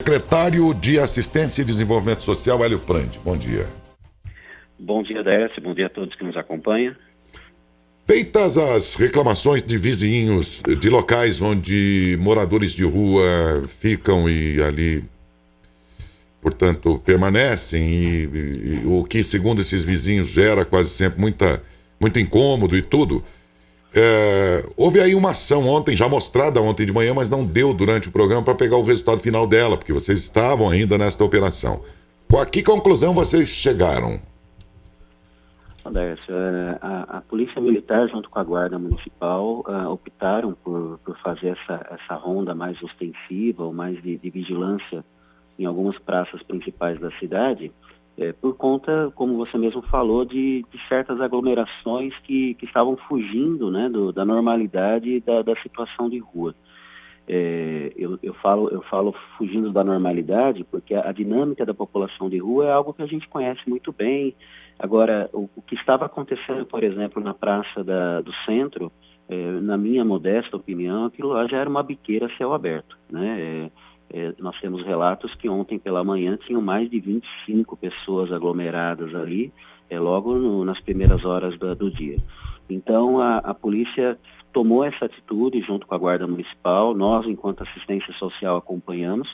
Secretário de Assistência e Desenvolvimento Social, Hélio Prandi. Bom dia. Bom dia, Décio. Bom dia a todos que nos acompanham. Feitas as reclamações de vizinhos de locais onde moradores de rua ficam e ali, portanto, permanecem e o que, segundo esses vizinhos, gera quase sempre muito incômodo e tudo. Houve aí uma ação ontem, já mostrada ontem de manhã, mas não deu durante o programa para pegar o resultado final dela, porque vocês estavam ainda nesta operação. A que conclusão vocês chegaram? Décio, a Polícia Militar, junto com a Guarda Municipal, optaram por fazer essa ronda mais ostensiva ou mais de vigilância em algumas praças principais da cidade, por conta, como você mesmo falou, de certas aglomerações que estavam fugindo, né, da normalidade da situação de rua. Eu falo fugindo da normalidade porque a dinâmica da população de rua é algo que a gente conhece muito bem. Agora, o que estava acontecendo, por exemplo, na praça do centro, na minha modesta opinião, aquilo lá já era uma biqueira a céu aberto, né? Nós temos relatos que ontem pela manhã tinham mais de 25 pessoas aglomeradas ali, logo nas primeiras horas do dia. Então, a polícia tomou essa atitude junto com a Guarda Municipal. Nós, enquanto assistência social, acompanhamos.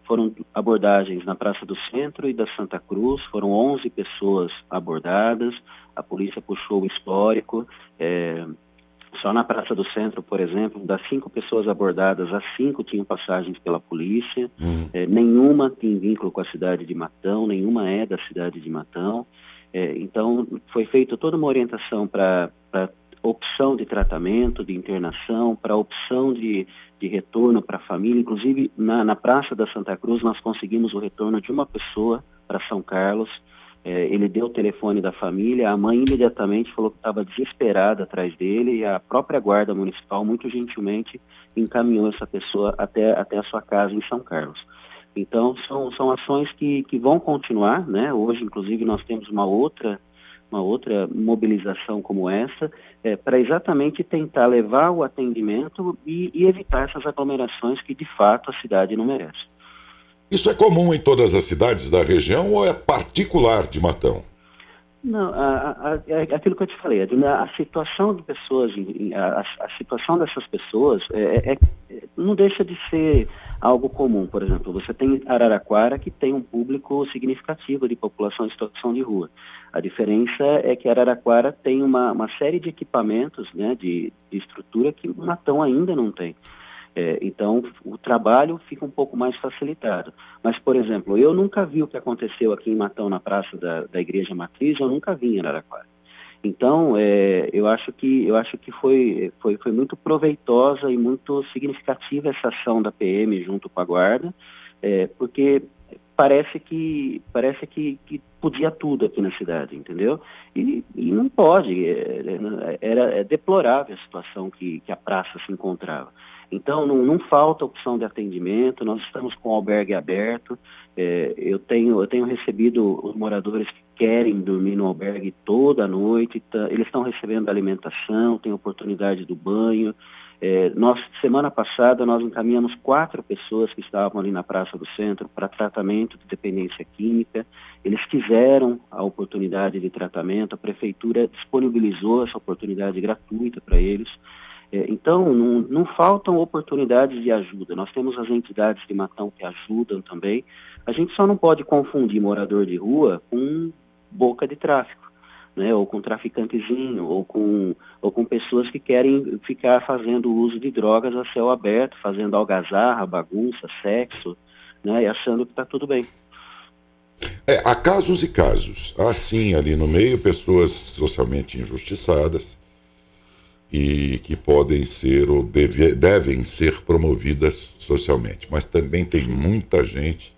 Foram abordagens na Praça do Centro e da Santa Cruz, foram 11 pessoas abordadas, a polícia puxou o histórico. Só na Praça do Centro, por exemplo, das 5 pessoas abordadas, as 5 tinham passagens pela polícia, nenhuma tem vínculo com a cidade de Matão, nenhuma é da cidade de Matão. Então, foi feita toda uma orientação para opção de tratamento, de internação, para opção de retorno para a família. Inclusive, na Praça da Santa Cruz, nós conseguimos o retorno de uma pessoa para São Carlos. Ele deu o telefone da família, a mãe imediatamente falou que estava desesperada atrás dele e a própria Guarda Municipal, muito gentilmente, encaminhou essa pessoa até a sua casa em São Carlos. Então, são ações que vão continuar, né? Hoje, inclusive, nós temos uma outra mobilização como essa, para exatamente tentar levar o atendimento e evitar essas aglomerações que, de fato, a cidade não merece. Isso é comum em todas as cidades da região ou é particular de Matão? Não, aquilo que eu te falei, a situação de pessoas, a situação dessas pessoas não deixa de ser algo comum. Por exemplo, você tem Araraquara, que tem um público significativo de população em situação de rua. A diferença é que Araraquara tem uma série de equipamentos, né, de estrutura que Matão ainda não tem. Então, o trabalho fica um pouco mais facilitado. Mas, por exemplo, eu nunca vi o que aconteceu aqui em Matão, na praça da Igreja Matriz, eu nunca vi em Araraquara. Então, eu acho que foi muito proveitosa e muito significativa essa ação da PM junto com a Guarda, porque parece que podia tudo aqui na cidade, entendeu? E não pode, é deplorável a situação que a praça se encontrava. Então, não falta opção de atendimento, nós estamos com o albergue aberto, eu tenho recebido os moradores que querem dormir no albergue toda a noite, eles estão recebendo alimentação, tem oportunidade do banho. Semana passada, nós encaminhamos 4 pessoas que estavam ali na Praça do Centro para tratamento de dependência química. Eles quiseram a oportunidade de tratamento, a prefeitura disponibilizou essa oportunidade gratuita para eles. Então, não faltam oportunidades de ajuda. Nós temos as entidades de Matão que ajudam também. A gente só não pode confundir morador de rua com boca de tráfico, né? Ou com traficantezinho, ou com pessoas que querem ficar fazendo uso de drogas a céu aberto, fazendo algazarra, bagunça, sexo, né? E achando que está tudo bem. Há casos e casos. Há sim ali no meio pessoas socialmente injustiçadas e que podem ser ou devem ser promovidas socialmente. Mas também tem muita gente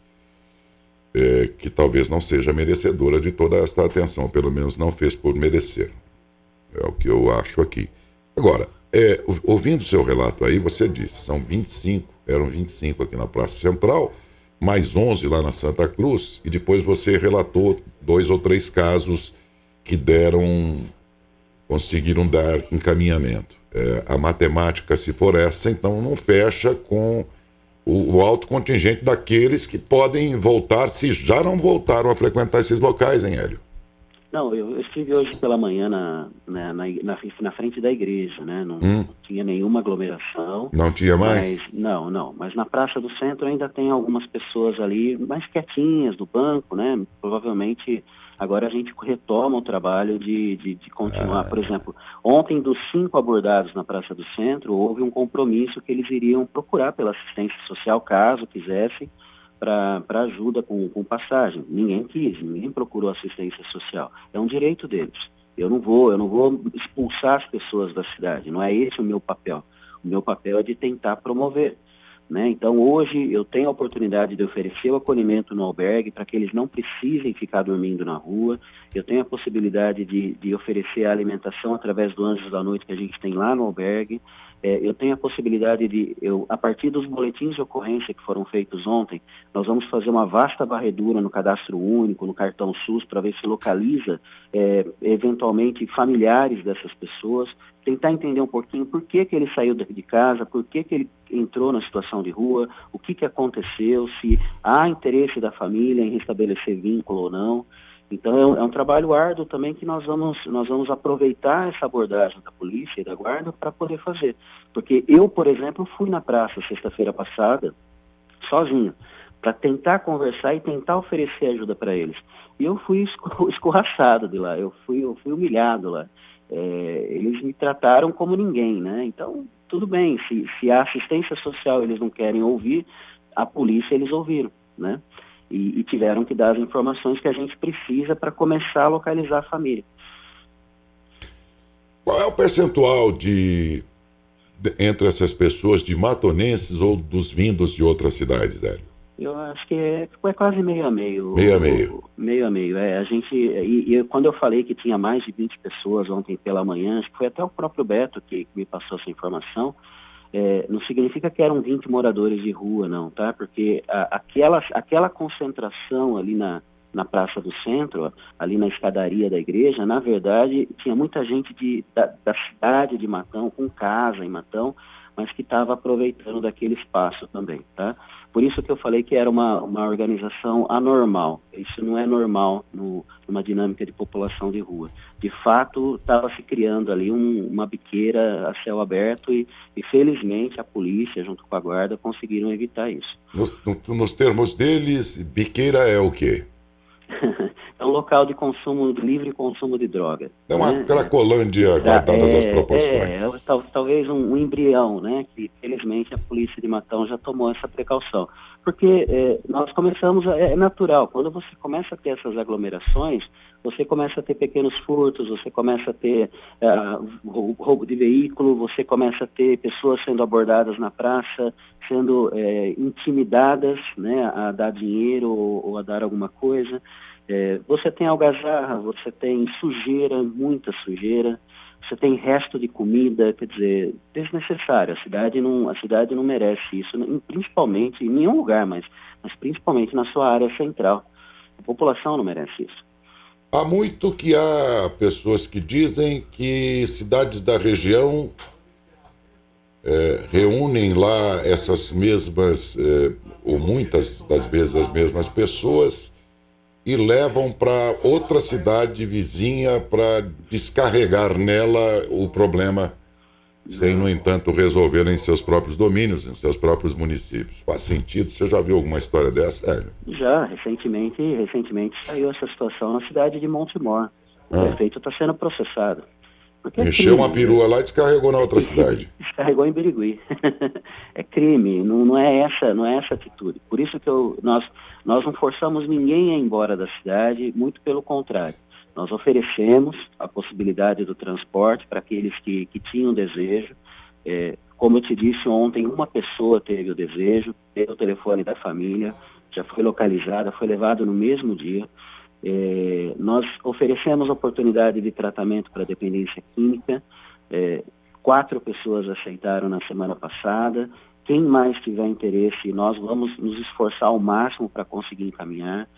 que talvez não seja merecedora de toda esta atenção, pelo menos não fez por merecer. É o que eu acho aqui. Agora, ouvindo o seu relato aí, você disse, eram 25 aqui na Praça Central, mais 11 lá na Santa Cruz, e depois você relatou 2 ou 3 casos que conseguiram dar encaminhamento. A matemática, se for essa, então não fecha com o alto contingente daqueles que podem voltar, se já não voltaram a frequentar esses locais, hein, Hélio? Não, eu estive hoje pela manhã na frente da igreja, né? Não tinha nenhuma aglomeração. Não tinha mais? Mas, não. Mas na Praça do Centro ainda tem algumas pessoas ali mais quietinhas do banco, né? Provavelmente agora a gente retoma o trabalho de continuar. Por exemplo, ontem dos 5 abordados na Praça do Centro, houve um compromisso que eles iriam procurar pela assistência social, caso quisessem, para ajuda com passagem. Ninguém quis, ninguém procurou assistência social. É um direito deles. Eu não vou expulsar as pessoas da cidade, não é esse o meu papel. O meu papel é de tentar promover, né? Então, hoje, eu tenho a oportunidade de oferecer o acolhimento no albergue para que eles não precisem ficar dormindo na rua. Eu tenho a possibilidade de oferecer a alimentação através do Anjos da Noite que a gente tem lá no albergue. Eu tenho a possibilidade a partir dos boletins de ocorrência que foram feitos ontem, nós vamos fazer uma vasta varredura no cadastro único, no cartão SUS, para ver se localiza, eventualmente, familiares dessas pessoas, tentar entender um pouquinho por que ele saiu de casa, por que ele entrou na situação de rua, o que aconteceu, se há interesse da família em restabelecer vínculo ou não. Então, é um trabalho árduo também que nós vamos aproveitar essa abordagem da polícia e da guarda para poder fazer. Porque eu, por exemplo, fui na praça sexta-feira passada, sozinho, para tentar conversar e tentar oferecer ajuda para eles. E eu fui escorraçado de lá, eu fui humilhado lá. Eles me trataram como ninguém, né? Então, tudo bem, se a assistência social eles não querem ouvir, a polícia eles ouviram, né? E tiveram que dar as informações que a gente precisa para começar a localizar a família. Qual é o percentual entre essas pessoas de matonenses ou dos vindos de outras cidades, Hélio? Eu acho que é quase meio a meio. Meio a meio. Meio a meio, a gente, quando eu falei que tinha mais de 20 pessoas ontem pela manhã, acho que foi até o próprio Beto que me passou essa informação. Não significa que eram 20 moradores de rua, não, tá? Porque aquela concentração ali na Praça do Centro, ali na escadaria da igreja, na verdade, tinha muita gente da cidade de Matão, com casa em Matão, mas que estava aproveitando daquele espaço também, tá? Por isso que eu falei que era uma organização anormal. Isso não é normal numa dinâmica de população de rua. De fato, estava se criando ali uma biqueira a céu aberto e felizmente a polícia, junto com a guarda, conseguiram evitar isso. Nos termos deles, biqueira é o quê? É um local de consumo, de livre consumo de droga. É uma cracolândia guardadas as proporções. Talvez um embrião, né? Que felizmente a polícia de Matão já tomou essa precaução. Porque nós começamos, é natural, quando você começa a ter essas aglomerações, você começa a ter pequenos furtos, você começa a ter roubo de veículo, você começa a ter pessoas sendo abordadas na praça, sendo intimidadas, né, a dar dinheiro ou a dar alguma coisa. Você tem algazarra, você tem sujeira, muita sujeira, você tem resto de comida, quer dizer, desnecessário. A cidade não merece isso, principalmente, em nenhum lugar, mas principalmente na sua área central. A população não merece isso. Há muito que há pessoas que dizem que cidades da região reúnem lá essas mesmas, ou muitas das vezes as mesmas pessoas, e levam para outra cidade vizinha para descarregar nela o problema, sem, no entanto, resolver em seus próprios domínios, em seus próprios municípios. Faz sentido? Você já viu alguma história dessa, Hélio? Já, recentemente saiu essa situação na cidade de Montemor. O prefeito está sendo processado. Encheu uma perua lá e descarregou na outra cidade. Descarregou em Birigui. É crime, não é essa atitude. Por isso que nós não forçamos ninguém a ir embora da cidade, muito pelo contrário. Nós oferecemos a possibilidade do transporte para aqueles que tinham desejo. Como eu te disse ontem, uma pessoa teve o desejo, teve o telefone da família, já foi localizada, foi levado no mesmo dia. Nós oferecemos oportunidade de tratamento para dependência química. 4 pessoas aceitaram na semana passada. Quem mais tiver interesse, nós vamos nos esforçar ao máximo para conseguir encaminhar.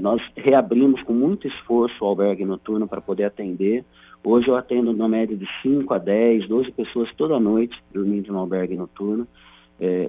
Nós reabrimos com muito esforço o albergue noturno para poder atender. Hoje eu atendo na média de 5 a 10, 12 pessoas toda noite dormindo no albergue noturno.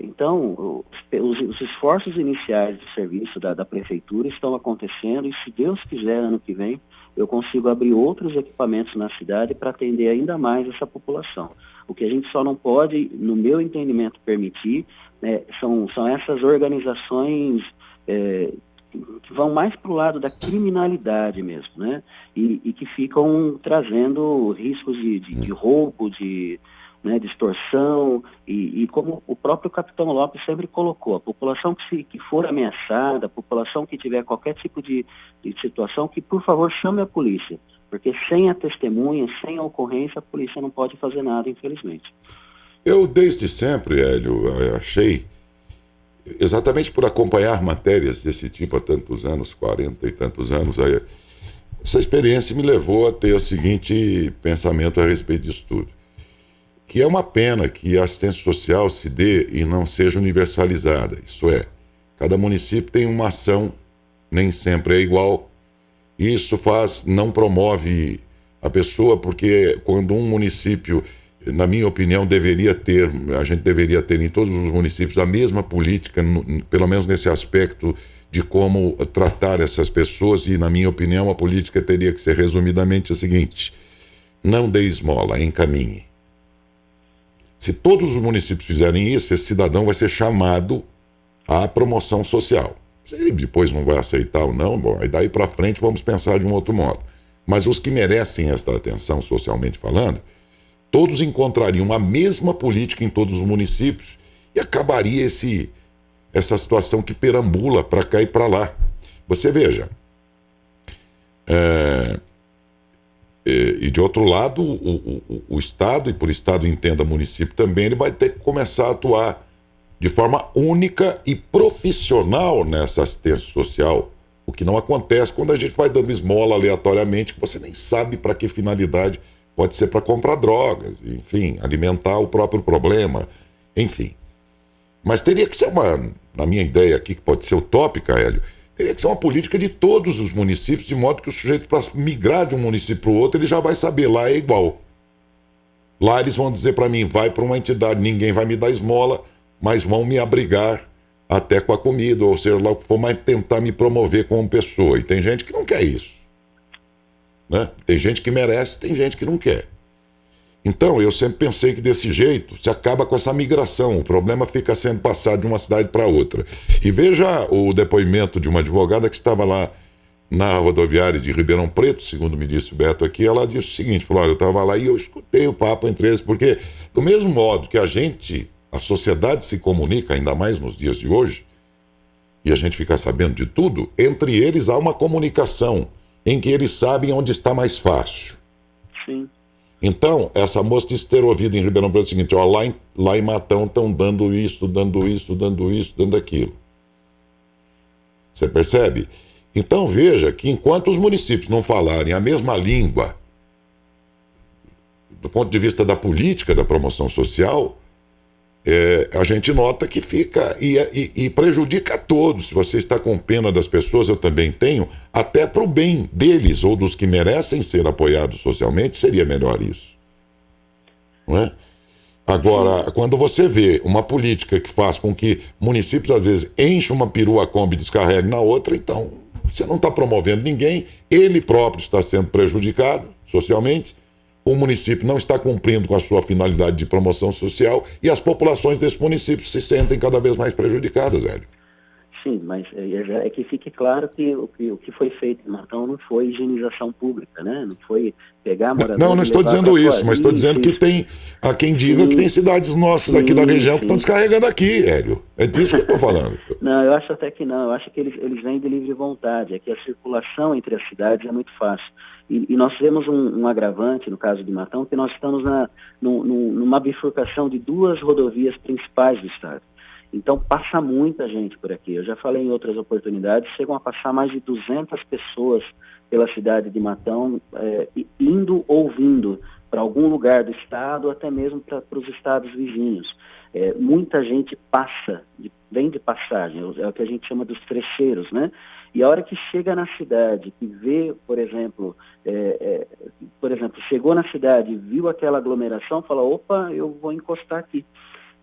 Então, os esforços iniciais de serviço da prefeitura estão acontecendo e, se Deus quiser, ano que vem, eu consigo abrir outros equipamentos na cidade para atender ainda mais essa população. O que a gente só não pode, no meu entendimento, permitir, né, são essas organizações que vão mais para o lado da criminalidade mesmo, né? E que ficam trazendo riscos de roubo, né, de extorsão, e como o próprio capitão Lopes sempre colocou, a população que for ameaçada, a população que tiver qualquer tipo de situação, que por favor chame a polícia, porque sem a testemunha, sem a ocorrência, a polícia não pode fazer nada, infelizmente. Eu, desde sempre, Hélio, achei, exatamente por acompanhar matérias desse tipo há tantos anos, 40 e tantos anos, essa experiência me levou a ter o seguinte pensamento a respeito disso tudo. Que é uma pena que a assistência social se dê e não seja universalizada. Isso é, cada município tem uma ação, nem sempre é igual. Isso não promove a pessoa, porque quando um município, na minha opinião, a gente deveria ter em todos os municípios a mesma política, pelo menos nesse aspecto de como tratar essas pessoas, e na minha opinião a política teria que ser resumidamente a seguinte: não dê esmola, encaminhe. Se todos os municípios fizerem isso, esse cidadão vai ser chamado à promoção social. Se ele depois não vai aceitar ou não, bom, aí daí para frente vamos pensar de um outro modo. Mas os que merecem esta atenção socialmente falando, todos encontrariam a mesma política em todos os municípios e acabaria essa situação que perambula para cá e para lá. Você veja, e de outro lado, o Estado, e por Estado entenda município também, ele vai ter que começar a atuar de forma única e profissional nessa assistência social, o que não acontece quando a gente vai dando esmola aleatoriamente, que você nem sabe para que finalidade. Pode ser para comprar drogas, enfim, alimentar o próprio problema, enfim. Mas teria que ser na minha ideia aqui, que pode ser utópica, Hélio, teria que ser uma política de todos os municípios, de modo que o sujeito, para migrar de um município para o outro, ele já vai saber, lá é igual. Lá eles vão dizer para mim, vai para uma entidade, ninguém vai me dar esmola, mas vão me abrigar até com a comida, ou seja, lá o que for, mas tentar me promover como pessoa. E tem gente que não quer isso, né? Tem gente que merece, tem gente que não quer. Então, eu sempre pensei que desse jeito se acaba com essa migração, o problema fica sendo passado de uma cidade para outra. E veja o depoimento de uma advogada que estava lá na rodoviária de Ribeirão Preto, segundo me disse o Beto aqui, ela disse o seguinte, falou, olha, eu estava lá e eu escutei o papo entre eles, porque do mesmo modo que a sociedade se comunica, ainda mais nos dias de hoje, e a gente fica sabendo de tudo, entre eles há uma comunicação em que eles sabem onde está mais fácil. Sim. Então, essa moça disse ter ouvido em Ribeirão Preto o seguinte, ó, lá em Matão estão dando isso, dando aquilo. Você percebe? Então veja que enquanto os municípios não falarem a mesma língua, do ponto de vista da política da promoção social, a gente nota que fica e prejudica a todos. Se você está com pena das pessoas, eu também tenho, até para o bem deles ou dos que merecem ser apoiados socialmente, seria melhor isso, não é? Agora, quando você vê uma política que faz com que municípios às vezes enchem uma perua Kombi e descarreguem na outra, então você não está promovendo ninguém, ele próprio está sendo prejudicado socialmente, o município não está cumprindo com a sua finalidade de promoção social e as populações desse município se sentem cada vez mais prejudicadas, Hélio. Sim, mas é que fique claro que o que foi feito em Matão não foi higienização pública, né? Não foi pegar a moradora. Não estou dizendo isso, mas estou dizendo que tem, há quem diga que tem cidades nossas aqui da região que estão descarregando aqui, Hélio. É disso que eu estou falando. Não, eu acho até que não. Eu acho que eles vêm de livre vontade. É que a circulação entre as cidades é muito fácil. E nós tivemos um agravante, no caso de Matão, que nós estamos numa bifurcação de duas rodovias principais do estado. Então passa muita gente por aqui. Eu já falei em outras oportunidades, chegam a passar mais de 200 pessoas pela cidade de Matão, indo ou vindo para algum lugar do estado, até mesmo para os estados vizinhos. Muita gente vem de passagem, é o que a gente chama dos trecheiros, né? E a hora que chega na cidade, que vê, por exemplo, chegou na cidade, viu aquela aglomeração, fala, opa, eu vou encostar aqui.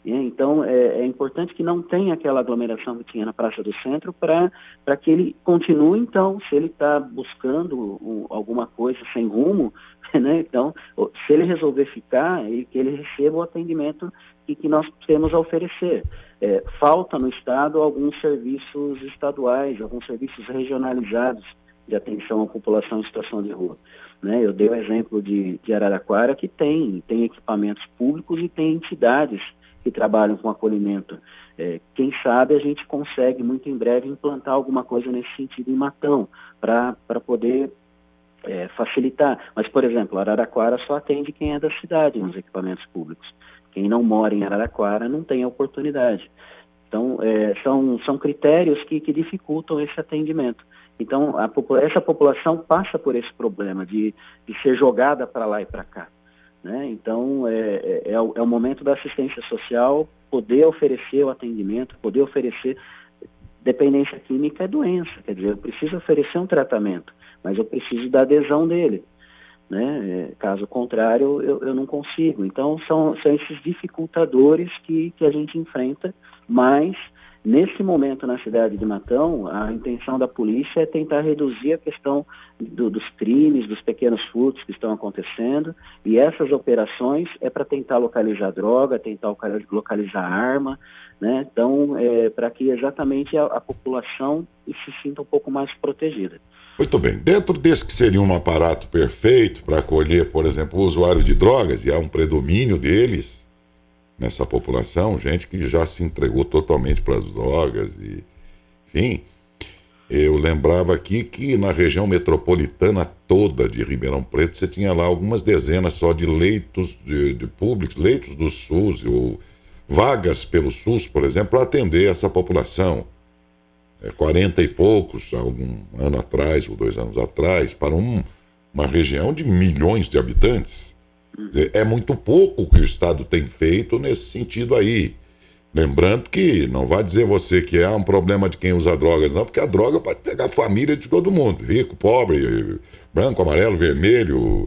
Então, é importante que não tenha aquela aglomeração que tinha na Praça do Centro para que ele continue, então, se ele está buscando alguma coisa sem rumo, né? Então, se ele resolver ficar, que ele receba o atendimento que nós temos a oferecer. Falta no Estado alguns serviços estaduais, alguns serviços regionalizados de atenção à população em situação de rua. Né? Eu dei o exemplo de Araraquara, que tem equipamentos públicos e tem entidades que trabalham com acolhimento. Quem sabe a gente consegue muito em breve implantar alguma coisa nesse sentido em Matão, para poder facilitar. Mas, por exemplo, Araraquara só atende quem é da cidade nos equipamentos públicos. Quem não mora em Araraquara não tem a oportunidade. Então, são critérios que dificultam esse atendimento. Então, essa população passa por esse problema de ser jogada para lá e para cá. Né? Então, é o momento da assistência social poder oferecer o atendimento, poder oferecer. Dependência química é doença, quer dizer, eu preciso oferecer um tratamento, mas eu preciso da adesão dele. Né? Caso contrário, eu não consigo. Então, são esses dificultadores que a gente enfrenta, mas nesse momento na cidade de Matão, a intenção da polícia é tentar reduzir a questão dos crimes, dos pequenos furtos que estão acontecendo, e essas operações é para tentar localizar droga, tentar localizar arma, né? Então, para que exatamente a população se sinta um pouco mais protegida. Muito bem. Dentro desse que seria um aparato perfeito para acolher, por exemplo, usuários de drogas, e há um predomínio deles nessa população, gente que já se entregou totalmente para as drogas, e, enfim, eu lembrava aqui que na região metropolitana toda de Ribeirão Preto você tinha lá algumas dezenas só de leitos de públicos, leitos do SUS, ou vagas pelo SUS, por exemplo, para atender essa população. 40 e poucos, algum ano atrás ou 2 anos atrás, para uma região de milhões de habitantes. É muito pouco o que o Estado tem feito nesse sentido aí. Lembrando que não vai dizer você que é um problema de quem usa drogas, não, porque a droga pode pegar a família de todo mundo, rico, pobre, branco, amarelo, vermelho,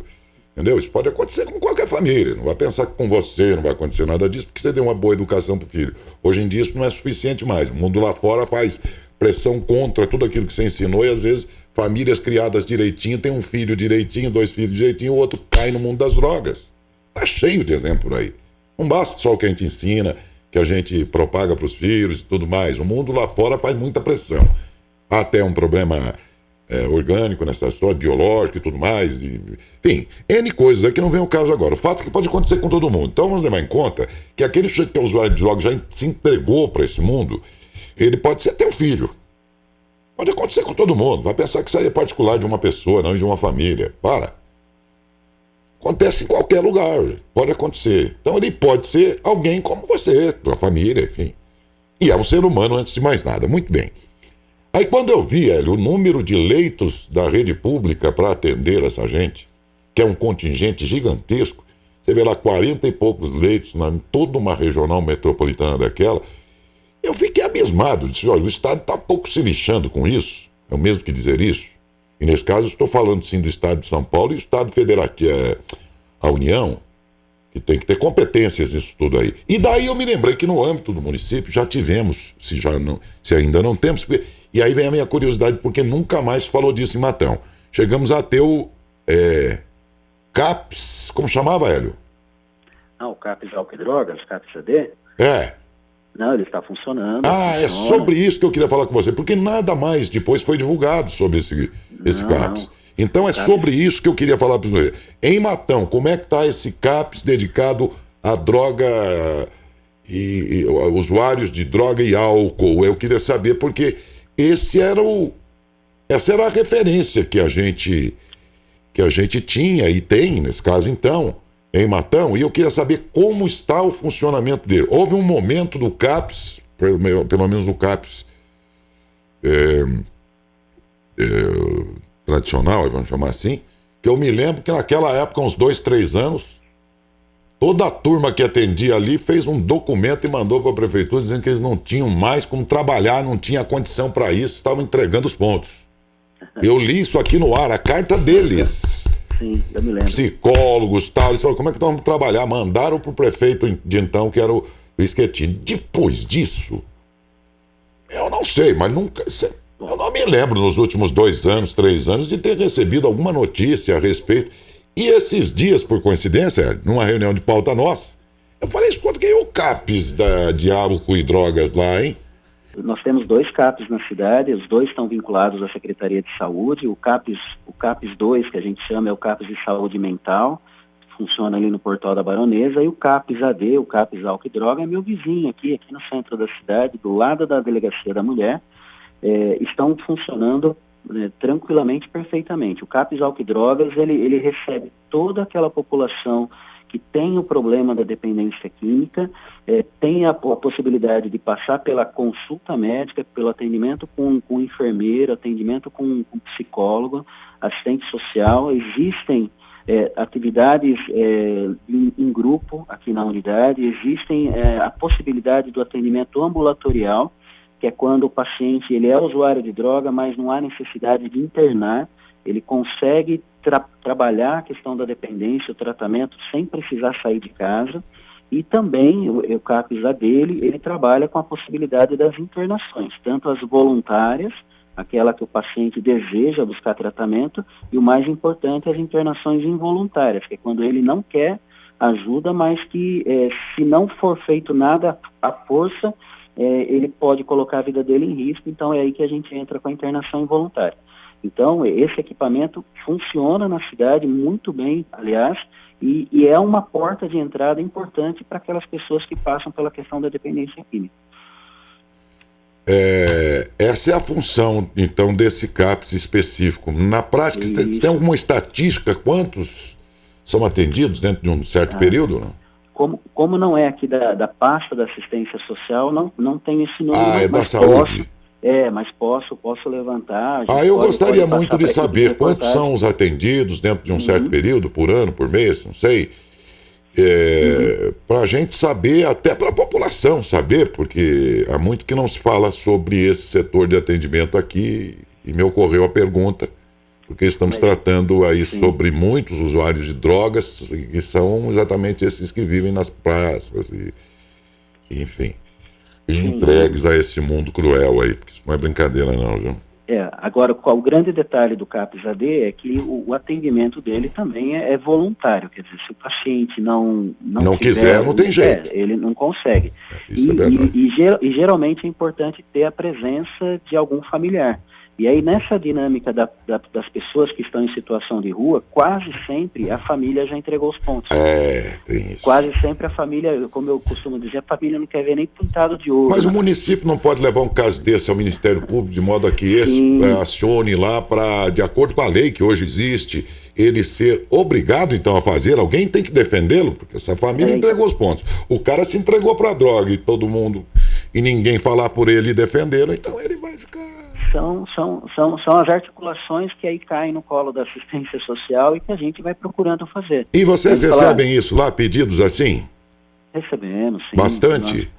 entendeu? Isso pode acontecer com qualquer família. Não vai pensar que com você não vai acontecer nada disso, porque você deu uma boa educação pro filho. Hoje em dia isso não é suficiente mais. O mundo lá fora faz pressão contra tudo aquilo que você ensinou, e às vezes famílias criadas direitinho, tem um filho direitinho, 2 filhos direitinho, o outro cai no mundo das drogas. Tá cheio de exemplo por aí. Não basta só o que a gente ensina, que a gente propaga para os filhos e tudo mais. O mundo lá fora faz muita pressão. Há até um problema orgânico nessa história, biológico e tudo mais. Enfim, N coisas aí que não vem ao caso agora. O fato é que pode acontecer com todo mundo. Então vamos levar em conta que aquele sujeito que é usuário de drogas já se entregou para esse mundo, ele pode ser teu filho. Pode acontecer com todo mundo. Vai pensar que isso aí é particular de uma pessoa, não de uma família. Para. Acontece em qualquer lugar. Pode acontecer. Então ele pode ser alguém como você, tua família, enfim. E é um ser humano antes de mais nada. Muito bem. Aí quando eu vi, Hélio, o número de leitos da rede pública para atender essa gente, que é um contingente gigantesco, você vê lá 40 e poucos leitos em toda uma regional metropolitana daquela, eu fiquei abismado. Disse, olha, o Estado está pouco se lixando com isso. É o mesmo que dizer isso. E nesse caso estou falando sim do Estado de São Paulo e do Estado Federativo, a União, que tem que ter competências nisso tudo aí. E daí eu me lembrei que no âmbito do município já tivemos, se ainda não temos, e aí vem a minha curiosidade, porque nunca mais falou disso em Matão. Chegamos a ter o CAPS, como chamava, Hélio? O CAPS Álcool e Drogas, CAPS AD? Não, ele está funcionando. É sobre isso que eu queria falar com você, porque nada mais depois foi divulgado sobre esse CAPS. Então é sobre isso que eu queria falar para você. Em Matão, como é que está esse CAPS dedicado a droga e usuários de droga e álcool? Eu queria saber, porque essa era a referência que a gente tinha e tem, nesse caso então, em Matão, e eu queria saber como está o funcionamento dele. Houve um momento do CAPS, pelo menos no CAPS tradicional, vamos chamar assim, que eu me lembro que naquela época, uns 2, 3 anos, toda a turma que atendia ali fez um documento e mandou para a prefeitura dizendo que eles não tinham mais como trabalhar, não tinha condição para isso, estavam entregando os pontos. Eu li isso aqui no ar, a carta deles. Sim, eu me lembro. Psicólogos, tal, eles falaram, como é que nós vamos trabalhar? Mandaram pro prefeito de então, que era o o Schettini. Depois disso, eu não sei, mas nunca... Eu não me lembro nos últimos 2 anos, 3 anos, de ter recebido alguma notícia a respeito. E esses dias, por coincidência, numa reunião de pauta nossa, eu falei, escuta, quem é o CAPES de álcool e drogas lá, hein? Nós temos 2 CAPES na cidade, os 2 estão vinculados à Secretaria de Saúde. O CAPES 2, que a gente chama, é o CAPES de Saúde Mental, funciona ali no Portal da Baronesa, e o CAPES AD, o CAPES Álcool e Droga, é meu vizinho aqui no centro da cidade, do lado da Delegacia da Mulher. Estão funcionando tranquilamente, perfeitamente. O CAPES Álcool e Drogas, ele recebe toda aquela população que tem o problema da dependência química, tem a possibilidade de passar pela consulta médica, pelo atendimento com enfermeiro, atendimento com psicólogo, assistente social. Existem atividades em grupo aqui na unidade, existem a possibilidade do atendimento ambulatorial, que é quando o paciente ele é usuário de droga, mas não há necessidade de internar, ele consegue trabalhar a questão da dependência, o tratamento, sem precisar sair de casa. E também o CAPES A dele, ele trabalha com a possibilidade das internações, tanto as voluntárias, aquela que o paciente deseja buscar tratamento, e o mais importante, as internações involuntárias, que é quando ele não quer ajuda, mas que se não for feito nada à força, ele pode colocar a vida dele em risco. Então é aí que a gente entra com a internação involuntária. Então esse equipamento funciona na cidade muito bem, aliás, e é uma porta de entrada importante para aquelas pessoas que passam pela questão da dependência química. Essa é a função, então, desse CAPES específico. Na prática, você tem alguma estatística? Quantos são atendidos dentro de um certo período? Não? Como não é aqui da pasta da assistência social, não tem esse número. É da saúde. Mas posso levantar. Eu gostaria muito de saber quantos são os atendidos dentro de um certo período, por ano, por mês, não sei. Para a gente saber, até para a população saber, porque há muito que não se fala sobre esse setor de atendimento aqui, e me ocorreu a pergunta, porque estamos tratando aí sobre muitos usuários de drogas, que são exatamente esses que vivem nas praças, enfim, entregues a esse mundo cruel aí, porque isso não é brincadeira não, viu? Agora, qual o grande detalhe do CAPES AD é que o atendimento dele também é voluntário, quer dizer, se o paciente não quiser, não tem jeito. Ele não consegue. Isso é verdade. E geralmente é importante ter a presença de algum familiar. E aí, nessa dinâmica das pessoas que estão em situação de rua, quase sempre a família já entregou os pontos. Tem isso. Quase sempre a família, como eu costumo dizer, a família não quer ver nem pintado de ouro. Mas o município não pode levar um caso desse ao Ministério Público, de modo a que esse acione lá para, de acordo com a lei que hoje existe, ele ser obrigado, então, a fazer. Alguém tem que defendê-lo, porque essa família entregou os pontos. O cara se entregou para a droga e todo mundo, e ninguém falar por ele e defendê-lo, então ele vai ficar... São as articulações que aí caem no colo da assistência social e que a gente vai procurando fazer. E vocês recebem isso lá, pedidos assim? Recebemos, sim. Bastante?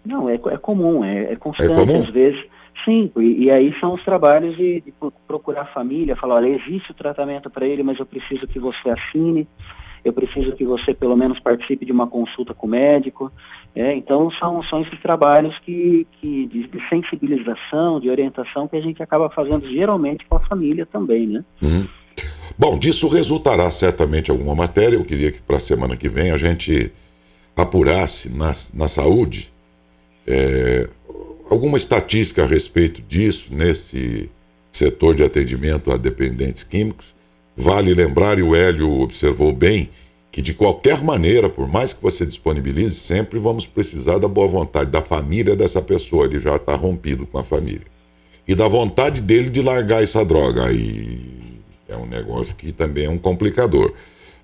Não, é comum, é constante, comum? Às vezes. Sim, e aí são os trabalhos de procurar a família, falar, olha, existe o tratamento para ele, mas eu preciso que você assine, eu preciso que você pelo menos participe de uma consulta com o médico. Então são esses trabalhos de sensibilização, de orientação, que a gente acaba fazendo geralmente com a família também, né? Bom, disso resultará certamente alguma matéria. Eu queria que para a semana que vem a gente apurasse na saúde alguma estatística a respeito disso, nesse setor de atendimento a dependentes químicos. Vale lembrar, e o Hélio observou bem, que de qualquer maneira, por mais que você disponibilize, sempre vamos precisar da boa vontade da família dessa pessoa. Ele já está rompido com a família. E da vontade dele de largar essa droga. Aí é um negócio que também é um complicador.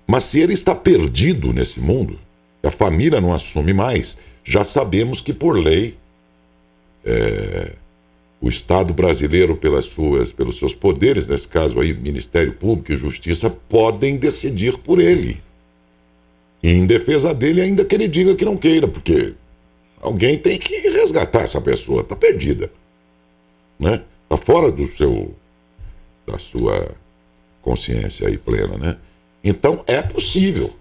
Mas se ele está perdido nesse mundo, a família não assume mais, já sabemos que por lei o Estado brasileiro, pelos seus poderes, nesse caso aí, Ministério Público e Justiça, podem decidir por ele. E em defesa dele, ainda que ele diga que não queira, porque alguém tem que resgatar essa pessoa, está perdida, né? Está fora da sua consciência aí plena, né? Então é possível.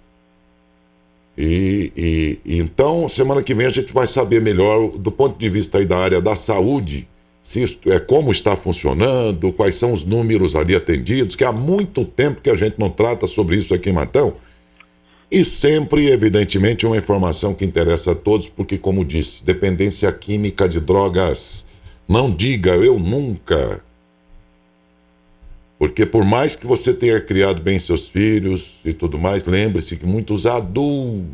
Então, semana que vem a gente vai saber melhor, do ponto de vista aí da área da saúde, se isto como está funcionando, quais são os números ali atendidos, que há muito tempo que a gente não trata sobre isso aqui em Matão. E sempre, evidentemente, uma informação que interessa a todos, porque, como disse, dependência química de drogas, não diga eu nunca. Porque por mais que você tenha criado bem seus filhos e tudo mais, lembre-se que muitos adultos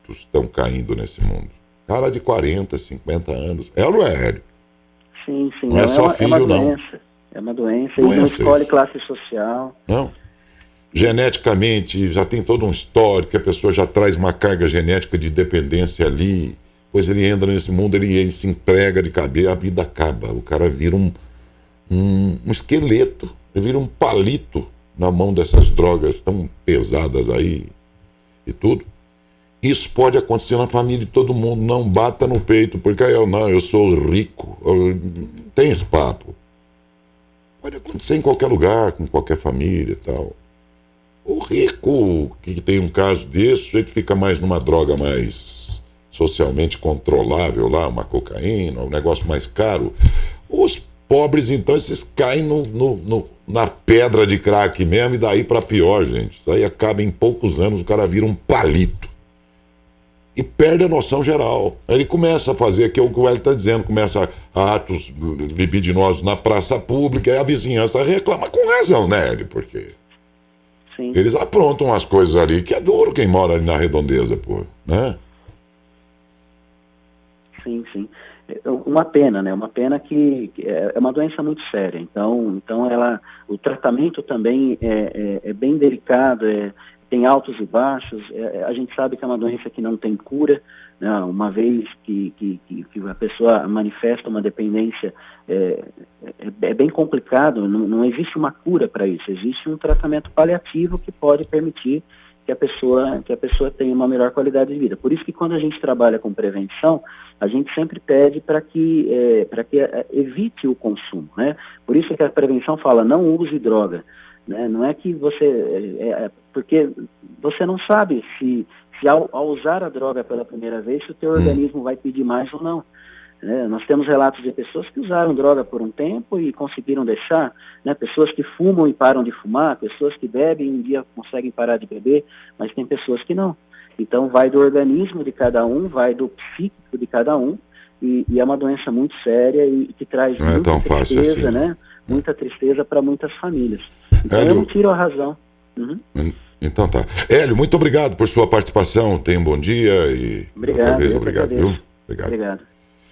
estão caindo nesse mundo. Cara de 40, 50 anos. É ou não é, Hélio? Sim. Não é só filho, não. É uma doença. E não escolhe classe social. Não. Geneticamente, já tem todo um histórico, a pessoa já traz uma carga genética de dependência ali. Depois ele entra nesse mundo, ele se entrega de cabeça, a vida acaba. O cara vira um esqueleto. Ele vira um palito na mão dessas drogas tão pesadas aí e tudo. Isso pode acontecer na família de todo mundo. Não bata no peito, porque eu sou rico. Não tem esse papo. Pode acontecer em qualquer lugar, com qualquer família e tal. O rico que tem um caso desse, o jeito fica mais numa droga mais socialmente controlável lá, uma cocaína, um negócio mais caro. Os pobres, então, esses caem na pedra de crack mesmo, e daí para pior, gente. Isso aí acaba em poucos anos, o cara vira um palito. E perde a noção geral. Aí ele começa a fazer aquilo que o Hélio está dizendo, começa atos libidinosos na praça pública, e a vizinhança reclama com razão, né, Hélio? Porque Sim. Eles aprontam umas coisas ali que é duro quem mora ali na redondeza, pô, né? Sim. Uma pena, né? Uma pena que é uma doença muito séria. Então o tratamento também é bem delicado, tem altos e baixos. A gente sabe que é uma doença que não tem cura, né? Uma vez que a pessoa manifesta uma dependência, é bem complicado. Não existe uma cura para isso. Existe um tratamento paliativo que pode permitir que a pessoa tenha uma melhor qualidade de vida. Por isso que quando a gente trabalha com prevenção, a gente sempre pede para que evite o consumo, né? Por isso que a prevenção fala, não use droga, né? Não é que você... porque você não sabe se ao usar a droga pela primeira vez, se o teu organismo vai pedir mais ou não. Nós temos relatos de pessoas que usaram droga por um tempo e conseguiram deixar, né? Pessoas que fumam e param de fumar, pessoas que bebem e um dia conseguem parar de beber, mas tem pessoas que não. Então vai do organismo de cada um, vai do psíquico de cada um, e é uma doença muito séria e que traz muita tristeza, assim, né? Muita tristeza para muitas famílias. Então Hélio, eu não tiro a razão. Uhum. Então tá. Hélio, muito obrigado por sua participação, tenha um bom dia e outra vez obrigado, viu? Obrigado.